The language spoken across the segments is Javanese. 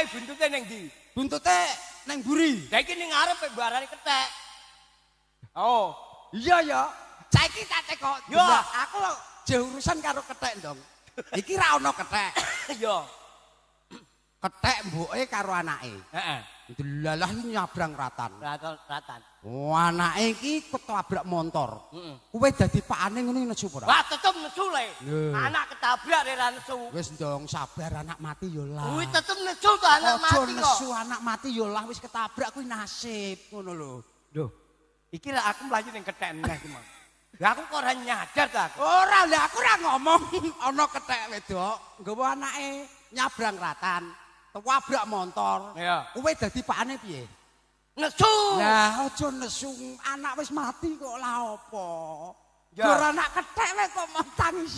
Ketheke buntute ning ndi? Buntute neng buri. Lah iki ning ngarep mbarani kethek. Oh, Iya ya. Saiki tak teko. Yo. Aku je urusan karo kethek, Ndong. Iki ra ono kethek. yo. Kethek mboke karo anake. Heeh. Delalah iki nyabrang ratan. Ratan. Oh, anake iki ketabrak motor. Heeh. Kowe dadi pakane ngono nesu ora? Wah, tetep nesu le. Lho. Anak ketabrak ora nesu. Wis Ndong, sabar anak mati ya lah. Kuwi tetep nesu to anak mati kok. Aja nesu anak mati ya lah wis ketabrak kuwi nasib ngono lho. Lho. Iki lah aku mlayu ning kethek meneh iki, Mas. Lah aku kok ora nyadar ta aku. Ora lah aku ora ngomong ana kethek wedok nggawa anake nyabrang ratan, tabrak motor. Iya. Kowe dadi pakane piye? Nesu. Lah aja nesu anak wis mati kok lah apa? Ya. Ora anak kethek wae kok mau tangis.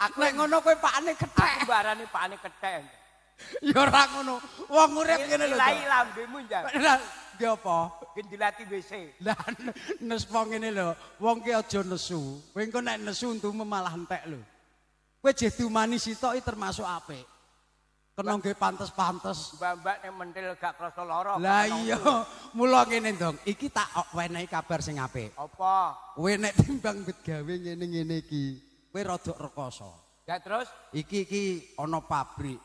Aku nek ngono kowe pakane kethek. Aku mbarani pakane kethek. Ya ora ngono. Wong urip ngene lho. Lai lambemu njang. Lah ndi apa? Gendilati WC. Lah nespo ngene lho, wong ki aja nesu. Kowe engko nek nesu untumu malah entek lho. Kowe je diumani sitok iki termasuk apik. Kena nggih pantes-pantes. Mbak-mbak nek mentil gak krasa lara. Lah iya, mula ngene Ndong, iki tak wenehi kabar sing apik. Apa? Kowe nek timbang mbet gawe ngene-ngene iki, kowe rada rekoso. Ya terus? Iki ana pabrik.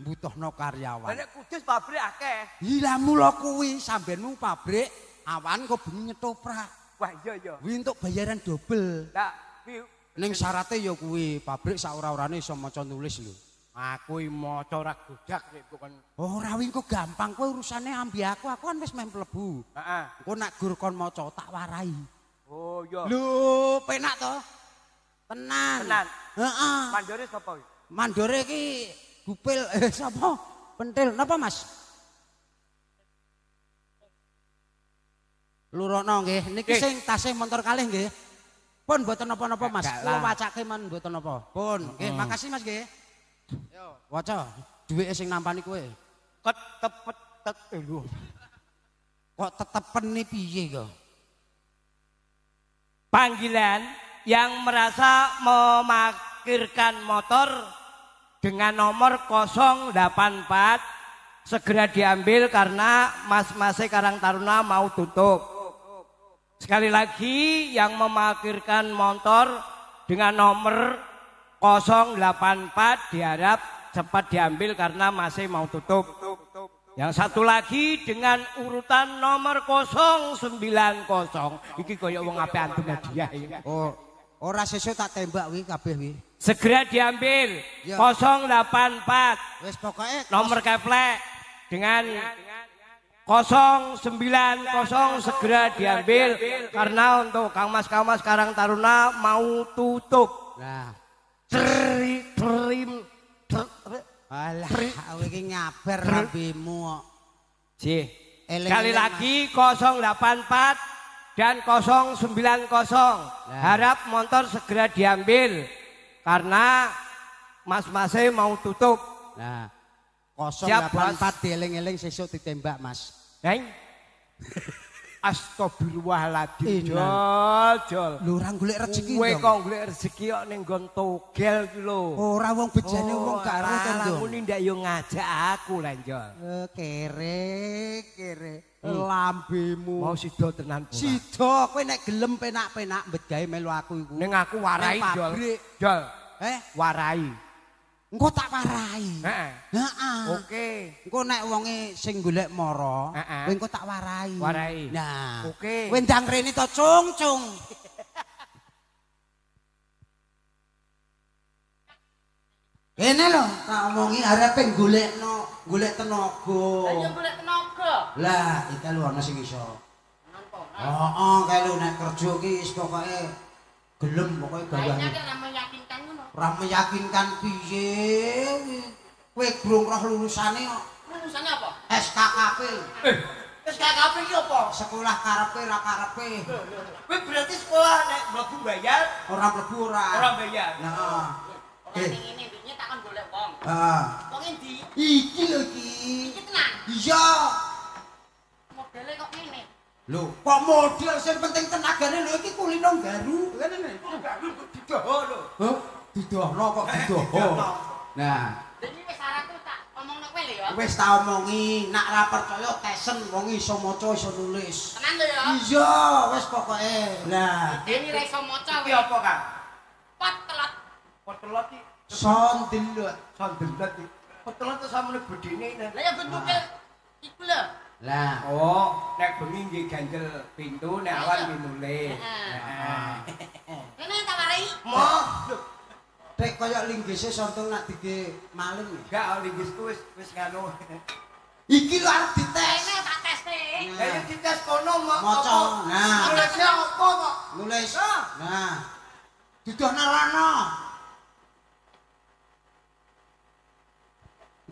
Mbutuhno karyawan. Nek Kudus pabrik akeh. Lah mula kuwi sampeyanmu pabrik awan kok bengi nyetoprak. Wah iya. Kuwi entuk bayaran dobel. Lah kuwi Ning syarate ya kuwi pabrik sak ora-orane iso maca nulis lho. aku iki maca ora godak nek bukan. Ora wing kok gampang kowe urusane ambi aku kan wis meh mlebu. Heeh. Engko nek gur kon maca tak warai. Oh iya. Lho, penak to? Tenan. Tenan. Heeh. Mandore sapa iki? Mandore iki Gupil sapa? Pentil napa Mas? Lurono nggih. Niki sing tasih motor kalih nggih. Pun mboten napa-napa Mas. Kula wacake men mboten napa. Pun nggih, makasih Mas nggih. Yo, waca duwike sing nampani kowe. Ketepet lho. Kok tetepene piye kok? Panggilan yang merasa memarkirkan motor dengan nomor 084 segera diambil karena Mas-Mase Karang Taruna mau tutup. Sekali lagi yang memarkirkan motor dengan nomor 084 diharap cepat diambil karena masih mau tutup. Yang satu lagi dengan urutan nomor 090. Iki kaya wong ape antum hadiah iki. Oh, ora sesuk tak tembak wi kabeh wi. Segera diambil Ya. 084 Wis pokoke nomor keplek dengan 090 segera diambil karena untuk Kang Mas Karang Taruna mau tutup. Nah, Trim. alah kowe iki ngabar lambemu kok. Sih. Eling-eling, Sekali lagi 084 dan 090. Harap motor segera diambil karena Mas-Mase mau tutup. Nah, Siap, 084 dieling-eling sesuk ditembak, Mas. Neng. Astagfirullahaladzim. Jol. Lho ora golek rezeki Kowe dong. kok golek rezeki kok ning nggon togel ki lho. Ora wong bejane wong karo to, Dong. Muni ndak yo ngajak aku lah, Jol. Kere. Lambemu. Mau sida tenan pura. Sida kowe nek gelem penak-penak mbet gawe melu aku iku. Ning aku warai, Neng Jol. pabrik. Jol. Warai. Engko tak warai. Heeh. Heeh. Oke. Engko nek wonge sing golek mara, Heeh. kowe engko tak warai. Warai. Nah. Oke. Kowe ndang rene to, Cung. Kene lho, tak omongi arepe golek tenaga. Lah yo golek tenaga. Lah, iki lho ana sing iso. Heeh, kae lho nek kerja ki wis pokoke gelem pokoke gawe. Kayaknya ora meyakinkan ngono. Ora meyakinkan piye? Kowe durung roh lulusane kok. Lulusannya apa? SKKP. SKKP iki apa? Sekolah karepe ra karepe. Kowe berarti sekolah nek mlebu bayar, Ora mlebu ora. ora bayar. Nah. Ora ning ngene wingi takon golek wong. Ah. Wong endi? Iki lho iki. Iki tenan. Iya. Modele kok ngene. Lho, kok model sing penting tenagane lho iki kulino garu. Ngene nih. Didoho lho. Hah? Didohno kok didoho. Nah, Lah iki wis saranku tak omongno kowe lho ya. Wis tak omongi, nak ra percaya tesen wong iso maca iso nulis. Tenan lho ya. Iya, wis pokoke. Lah, Ini ra iso maca Iki wae. apa, Kang? Potelot. Potelot iki. sondilut. Sondelat iki. Potelot itu sampe bedine. Lah ya bentuke iku lho. Lah, Oh, nek bengi nggih ganjel pintu, nek awan nggih nulis. Heeh. Kene tak warai. Moh, dek kaya linggise sontung nak dige maling. enggak linggisku wis nganu. Iki lho arep dites. Kene tak tes e. Ya yo dites kono mak. Maca. Nah, Nulisnya apa kok? nulis. Nah. Duduh nerana.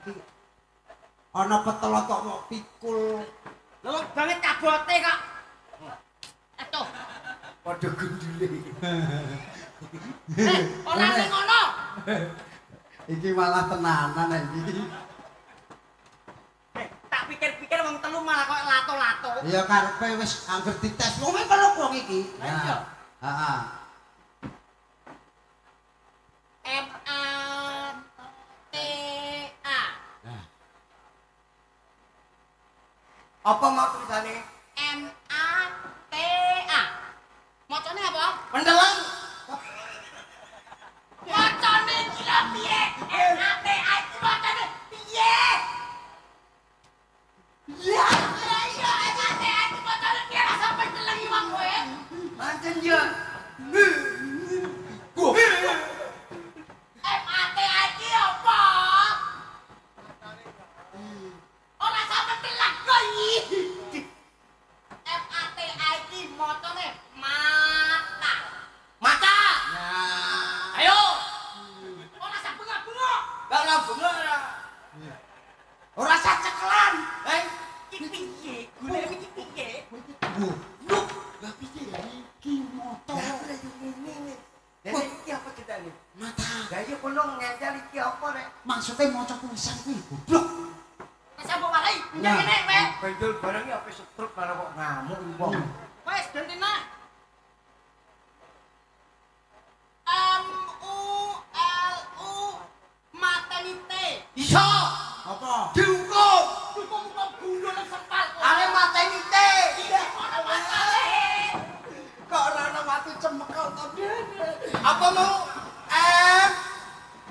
Iki ana petelot kok mau pikul. Lho banget kabote kok. Atuh. Padha gundule. Ora ning ngono. Iki malah tenanan iki. Tak pikir-pikir wong telu malah kok lato-lato. Ya karepe wis angger dites. Wong peluk wong iki. Lah iya. Heeh. M-A-T-A. Nah. Apa mau tulisane? M-A-T-A. Macane apa? Pendeleng. Macane gila piye? M-A-T-A iki macane piye? Ya, iya M-A-T-A iki macane piye ra sampe delengi wong kowe? Pancen ya. M-A-T-A iki apa? Ora sampe deleng kok iki. M-A-T-A iki macane mata. Mata. Nah. Ayo. Ora sak bengok-bengok. Enggak lah bengok ora. Ora sak cekelan. Iki piye? Golek iki piye? Loh, loh, lah piye iki motor? Ya ora yo ngene. Dene iki apa ceritane? Mata. Lah iya kono ngecel iki apa rek? Maksudnya maca tulisan kuwi goblok. Wis mbok warai, Nah. ngene kowe. Benjol barang iki apa setruk karo kok ngamuk wong. Wis dentine. M-U-L-U maternity. Iso. Apa? Dihukum. Hukum gundul sepal. Ale mateni te. Iya, ono matane. Kok ora ana watu cemekel to dene? Apa mau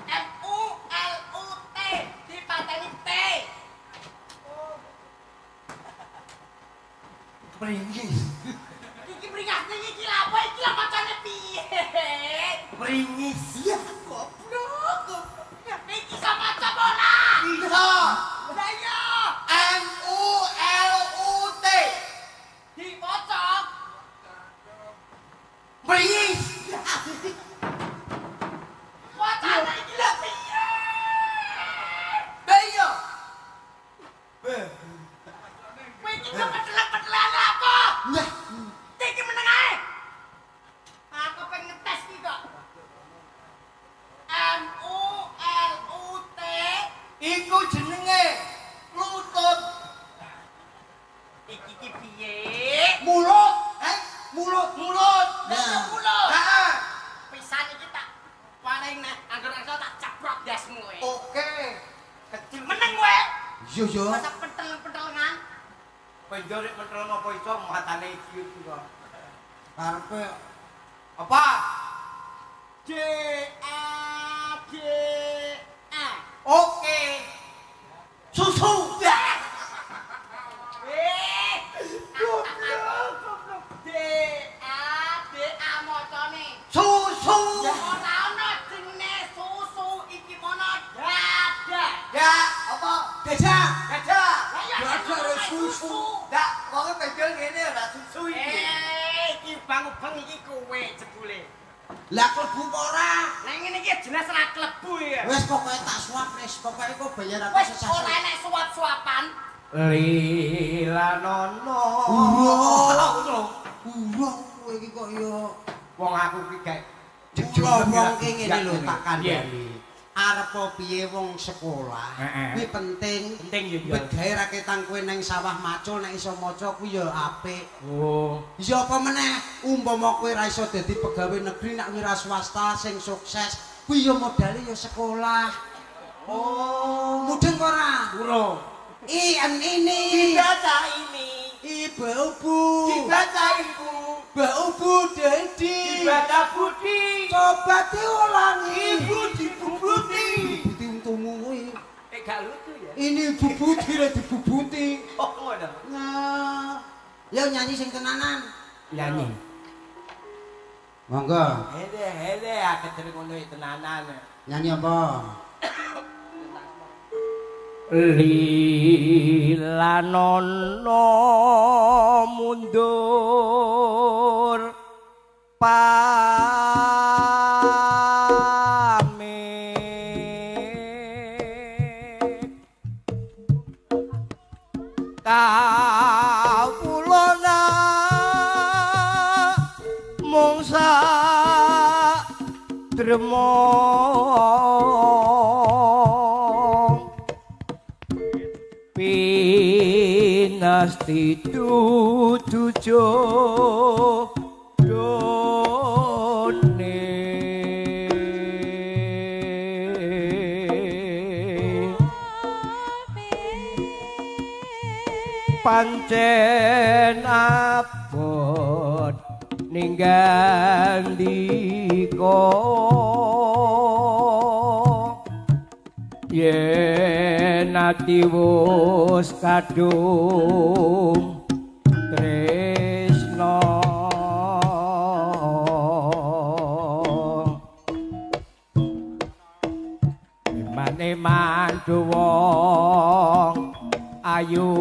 M-U-L-U-T dipateni T. Pringis. Iki bringasne iki lha apa iki lha macane piye? Pringis. Ya goblok. Iki sama maca bola. Iso. Lah iya. M-U-L-U-T. Dipoco. Pringis. Wacana iki lha piye? Lah iya. Kowe iki kok pedelek-pedelan apa? Nyah. Iki meneng ae. Aku pengen ngetes iki kok. M-U-L-U-T. Iku jenenge lutut. Iki piye? Mulut. Mulut. Mulut. Lah mulut. Heeh. Pisan iki tak paling nek angger tak ceprok dasmu kowe. Oke. Kecil Meneng kowe. Yo yo. Masa pentel-pentelengan. Penjor rek menterno apa iso matane ciut iku. Karepe Apa? D A D A. Oke. Susu. Goblok. D A D A macane. Susu. Ora ono jenenge susu iki mono dadah. Ya, apa? Gajah. Gajah. Lah ya Dadah susu. Ndak, wong penjol ngene ora susu iki. Iki bang-bang iki kowe jebule. Lah klebu apa ora? Lah ngene iki jelas ra klebu ya. Wis pokoke tak suap wis, pokoke kok bayar aku Wis sesasi. ora enek suap-suapan. Lila nono. Urung kowe iki kok yo Wong aku ki gak wong ki ngene lho tak kandhani. Arep piye wong sekolah? Heeh. Kuwi penting. Penting yo ya. Begawe raketan kowe nang sawah macul nek iso maca kuwi ya apik. Oh. Ya apa meneh umpama kowe ra iso dadi pegawai negeri nek wira swasta sing sukses kuwi ya modale ya sekolah. Oh, mudeng ora? Urung. Ini. Dibaca ini. Ibu. Dibaca ibu. Mbak Ubu Dedi. Dibaca Budi. Coba diulangi. Ibu dibubuti. Bubuti untukmu kuwi. Gak lucu ya? Ini bubuti ra dibubuti. Oh, ngono. Nah, yo nyanyi sing tenanan. Nyanyi. Monggo. Hele akeh dereng ngono tenanan. Nyanyi apa? Lilanono mundur pamit kawulana mung sadrema pinasti dudu jodone pancen abot ninggal diko yen ati wis kadung tresno mane mandu wong ayu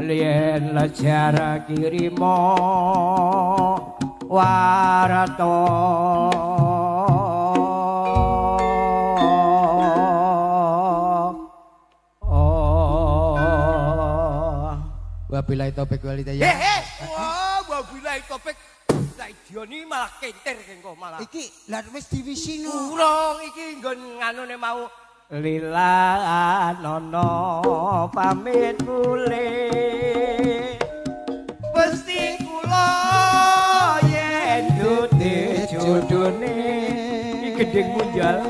lien lejar kirimo warato Wabillahi taufik wal hidayah. Wah, wabillahi taufik. Lah Dioni malah kenter kengko malah. Iki lha wis diwisi no. Urung iki nggon nganune mau lilanono pamit mulih. Pesti kula yen dute jodone iki gedeng munjal.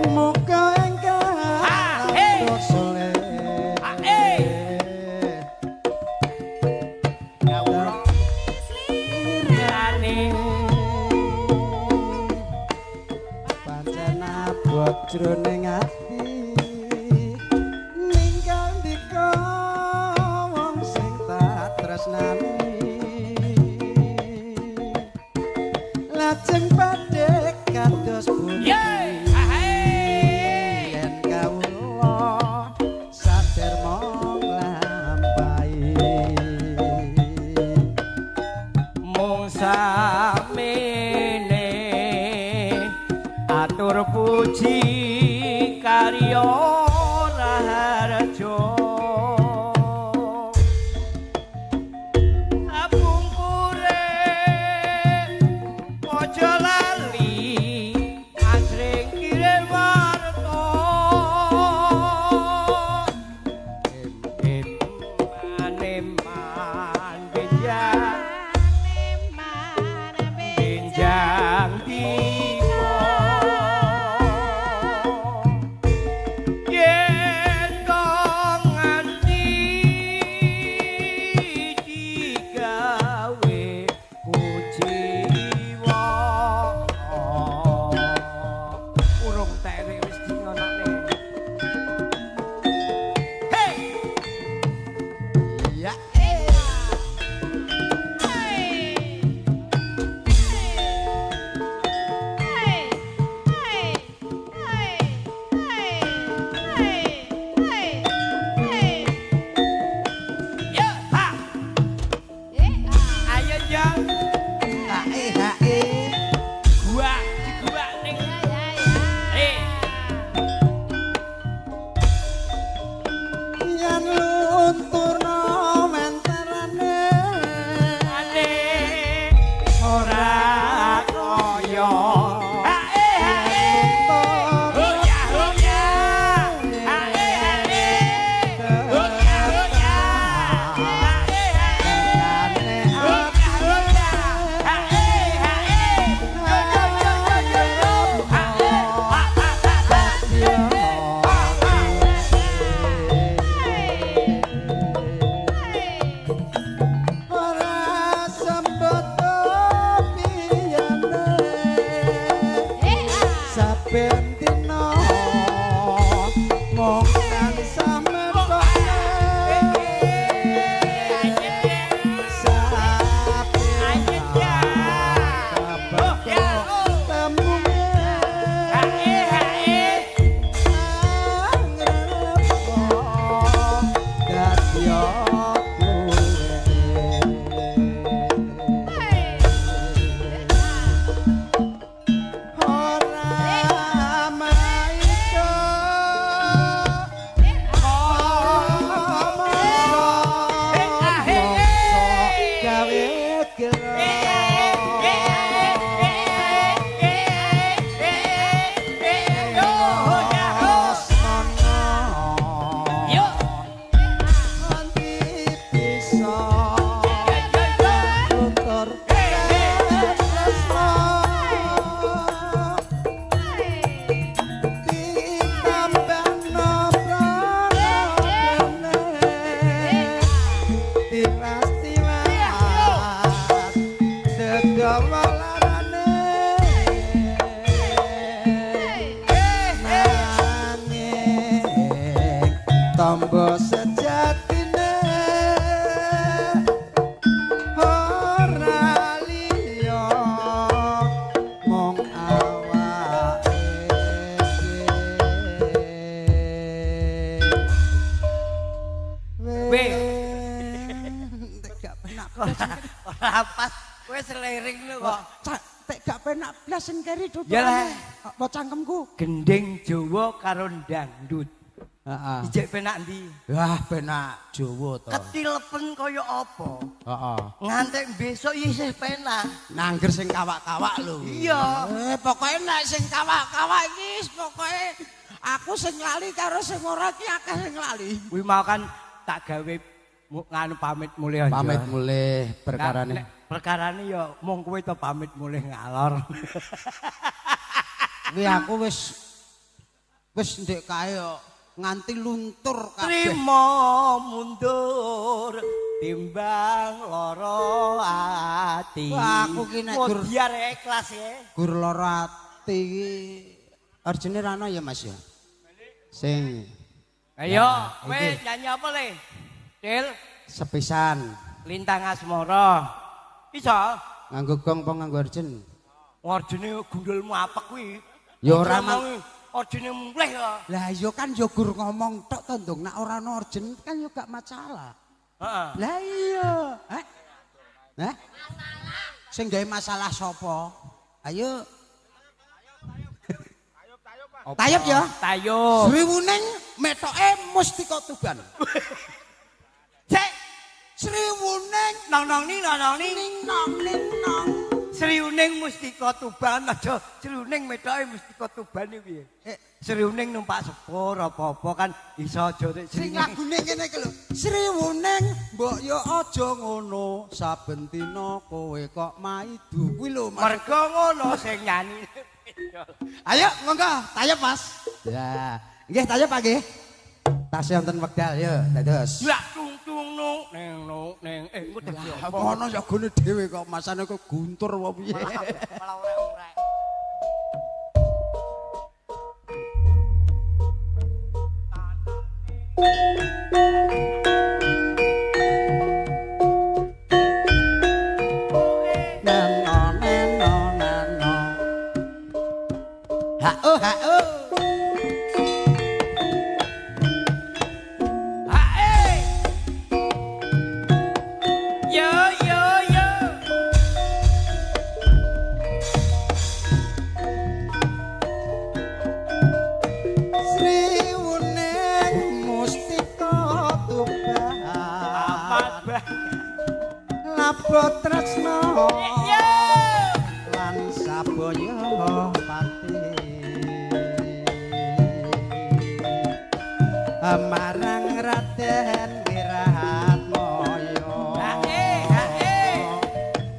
Muka engkang soleh. Jroning ati ninggal dika wong sing tak tresnani lajeng padhe kados bumi yen kawula sadher mong lampahi mung samene atur puji karya Tombo sejatine ora liya mung awake Weh. gak penak Ora pas kowe seliring lho kok. tek gak penak blas sing keri Ya lah. tutupane apa cangkemku Gending Jawa karo dangdut. heeh Ijek penak ndi? wah penak Jawa to Ketilepen kaya apa? heeh Ngantek besok isih penak. nangger sing kawak-kawak lho Iya. pokoke nek sing kawak-kawak iki pokoke aku sing lali karo sing ora ki akeh sing lali Kuwi mau kan tak gawe nganu pamit mulih aja. pamit mulih perkarane Perkarane ya mung kowe to pamit mulih ngalor. kuwi aku wis ndek kae kok nganti luntur kabeh Trimo mundur timbang loro ati. Wah, aku ki nek gur- biar ikhlas ya. gur lara ati iki arjene rano ya Mas ya sing Ayo, kowe iki. nyanyi apa le? Dil, sepisan Lintang Asmara. Bisa? nganggo gong apa nganggo arjen Orjene gundulmu apek kuwi. Ya ora mang orjene mulih kok. lah iya kan yo gur ngomong tok to ndung nek ora ana arjen kan yo gak masalah Heeh. lah iya Hah? Sing gawe masalah sapa ayo Tayub ya? Tayub. Sriwuning metoke Mustika Tuban. Cek, Sriwuning nong ning ning nong. Sriuning Mustika Tuban aja Sriuning metoke Mustika Tuban iki piye? Sriuning numpak sepur apa-apa kan iso aja Sing lagune kene iki lho. Sriwuning mbok yo aja ngono. Saben dina kowe kok maidu kuwi lho. Mergo ngono sing nyanyi. Ayo monggo tayub Mas. Ya, nggih tayub Pak nggih. Tasih wonten wekdal yo dados. Lah tung neng engko dadi apa? Ono jagone dhewe kok masane kok guntur apa piye. Malah ora-ora. Tresno lan sabaya pati marang Raden Wiratmaya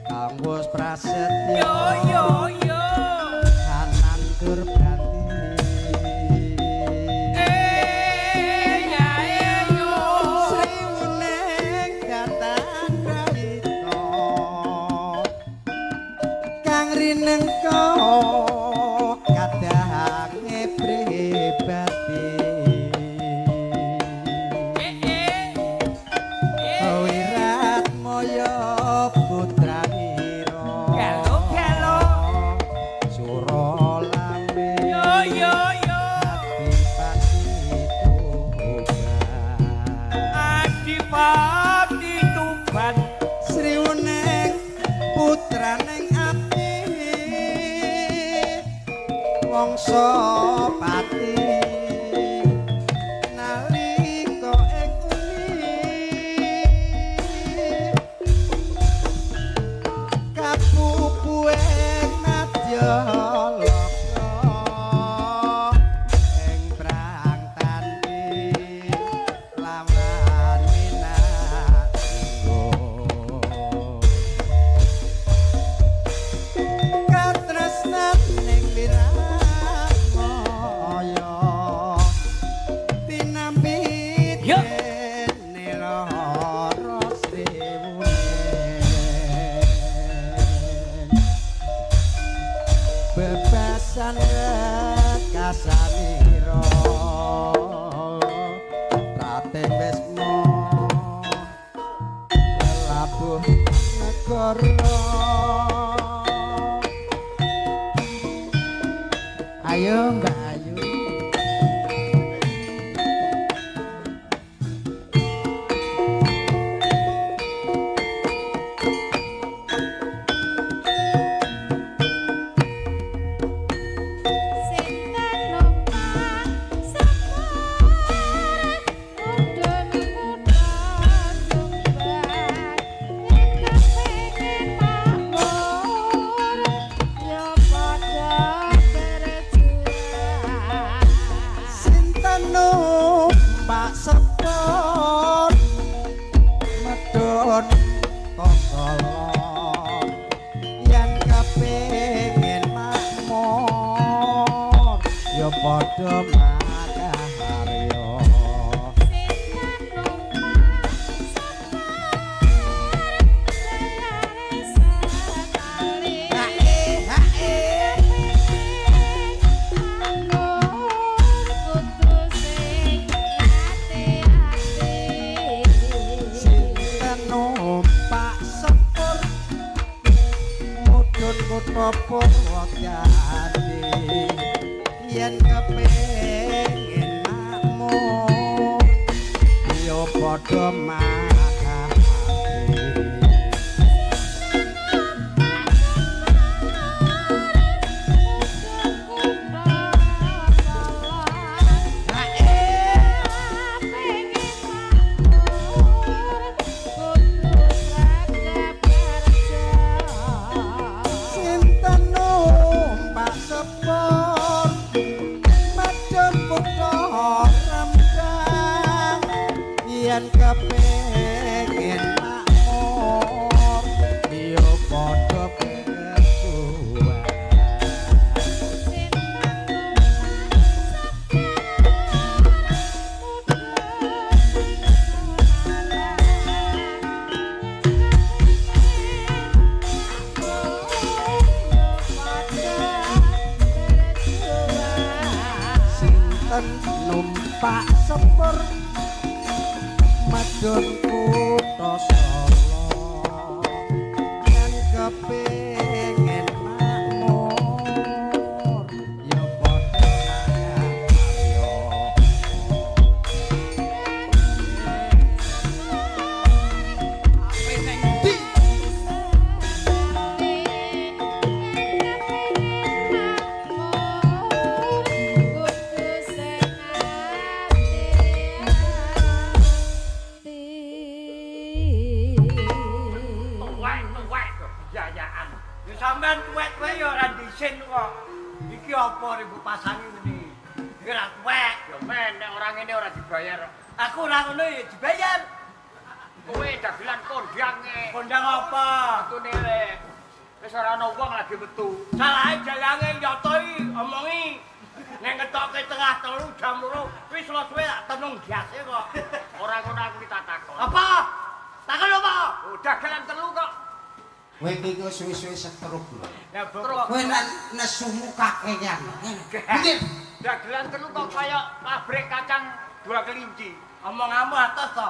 kang wis prasetya Hanandur Sriwuning datang raita kang rinengka kadange pribadi Wiratmaya putranira Gelo Suralame Adipati Tuban Sriwuning putraning ati wangsa pati nalika ing uni kapupuing nadya laka ing prangtani lawan minanggo katresnan ning Wiratmaya sepur medun kosolo yen kepengin makmur ya padha makaharya kutha Purwodadi yen kepengin makmur ya padha makahati yen kepengin makmur ya padha bersuara sinten numpak sepur medun kutha Solo yen kepengin makmur ya padha makarya ape ning ndi sampean tuwek-tuwek ya ora disin kok. Iki apa ribu pasangi ngene? Iki ora tuwek. Ya men nek ora ngene ora dibayar. Aku ora ngono ya dibayar. Kowe dagelan kondang e. Kondang apa? Metune rek. Wis ora ana wong lagi metu. Salahe jalange nyoto iki omongi. Nek ngetokke tengah 3 jam 2 wis suwe tak tenung biase kok. Ora ngono aku ki tak takon. Apa? Takon apa? Oh, dagelan 3 kok. kowe iki suwe-suwe setruk lho. Ya bokok. Kowe nesumu kakeyan. Nggih. Dagelan 3 kok kaya pabrik kacang 2 kelinci. Omong-omong atas to.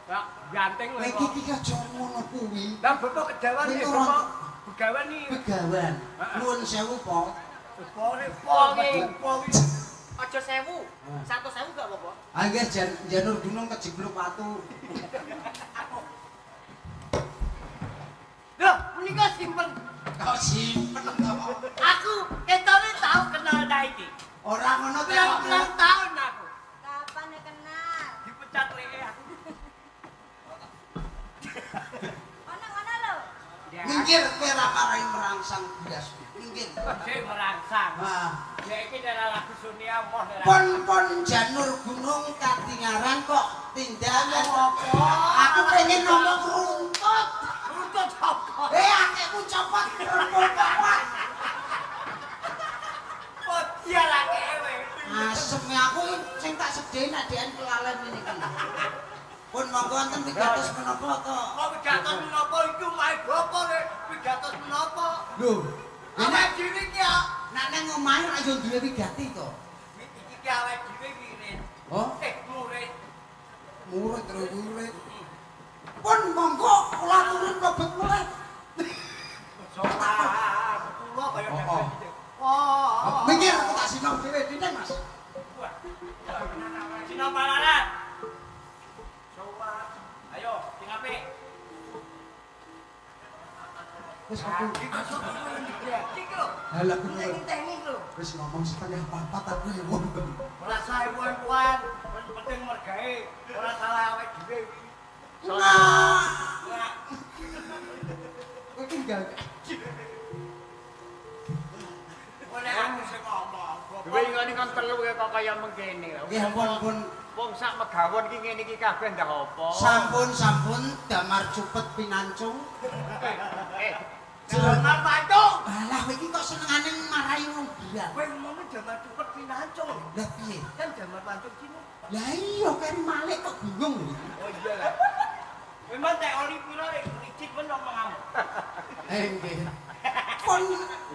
Ya, ganteng lho. Iki iki aja ngono kuwi. Lah bokok kejawan iki bokok. Begawan iki. Begawan. Nuwun sewu, Po. Po. Aja 1000. 100.000 gak apa-apa. Ah nggih janur gunung kejeblok watu. Loh, menika simpen. Kok simpen to? Aku ketone tau kenal ta iki. Ora ngono to. Pirang tahun aku. Kapan ya kenal? Dipecat leke aku. Ono lho. Minggir kowe ora marai merangsang bias. Minggir. Sing merangsang. Wah, Ya iki daerah lagu Sunia moh daerah. pon janur gunung Katingaran kok tindakan apa? Aku pengen ngomong runtut. Runtut apa? Akekku copot runtut apa? Oh, iya lagi ewe. Asem aku sing tak sedhe nek dhewe kelalen ini kan. Pun monggo wonten pidatos menapa to? Kok pidatos menapa iku mae bapa rek? Pidatos menapa? Lho, Awake dhewe iki ya. nek nang omahe ra yo duwe wigati to. Iki ki awake dhewe wirid. Oh, Murid. murid terus murid. Pun monggo kula turun mlebet murid. Sopan. Kula kaya Oh. Oh. Mikir aku tak sinau dhewe dinten, Mas. Cina Palaran. Sopan. Ayo, sing apik. Wis aku Iki lho. halah aku Teknik lho. wis ngomong setengah papat aku ya wong. Ora sae puan-puan, penting mergae, ora salah awake dhewe iki. Nah, kowe ki enggak. Oleh aku sing ngomong. Kowe ngene kan 3 luwe kok kaya mengkene. Nggih pun Wong sak megawon iki ngene iki kabeh ndak apa. sampun damar cupet pinancung. Damar pancung. Alah kowe iki kok senengane marahi wong dia. Kowe ngomong damar cepet pinancung. Lah piye? Kan damar pancung kene. Lah iya kari Malik kok bingung lho. Oh iya lah. Memang tek oli pira licik men omonganmu. Nggih. Pun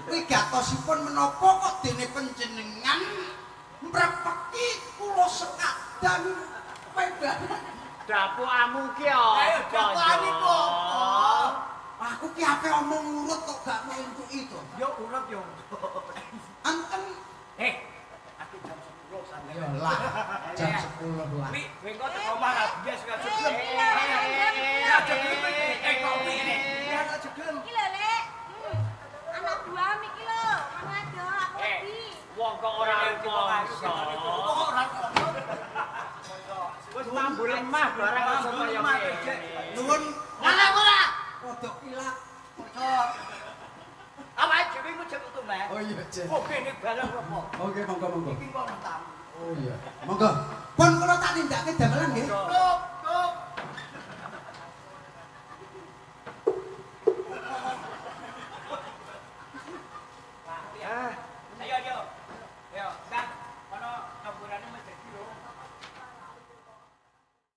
kuwi gatosipun menapa kok dene panjenengan mrepeki kula sekadang pedan. Dapukamu ki apa? Ayo dapukan iku apa? Aku ki ape omong urut kok gak mau entuki to. Yo urut yo. Anten Aku jam 10 sampe. ya lah jam 10 lah. Wi, kowe kok teko marah bias gak jeglem. Ya jeglem kopi ini. Ya gak jeglem. Iki lho, Lek. Anak buah iki lho, mang ado aku lagi. Wong kok ora poso. Kok ora poso. Wis mambu lemah barang kaya ngene. Nuwun Ngalah ora? rodok ilat. Awake dhewe ku jek utuh meh. Oh iya, Cek. Kok kene barang apa? Oke, monggo. Iki kok tamu. Oh iya. Monggo. Pun kula tak nindakake damelan nggih. Loh,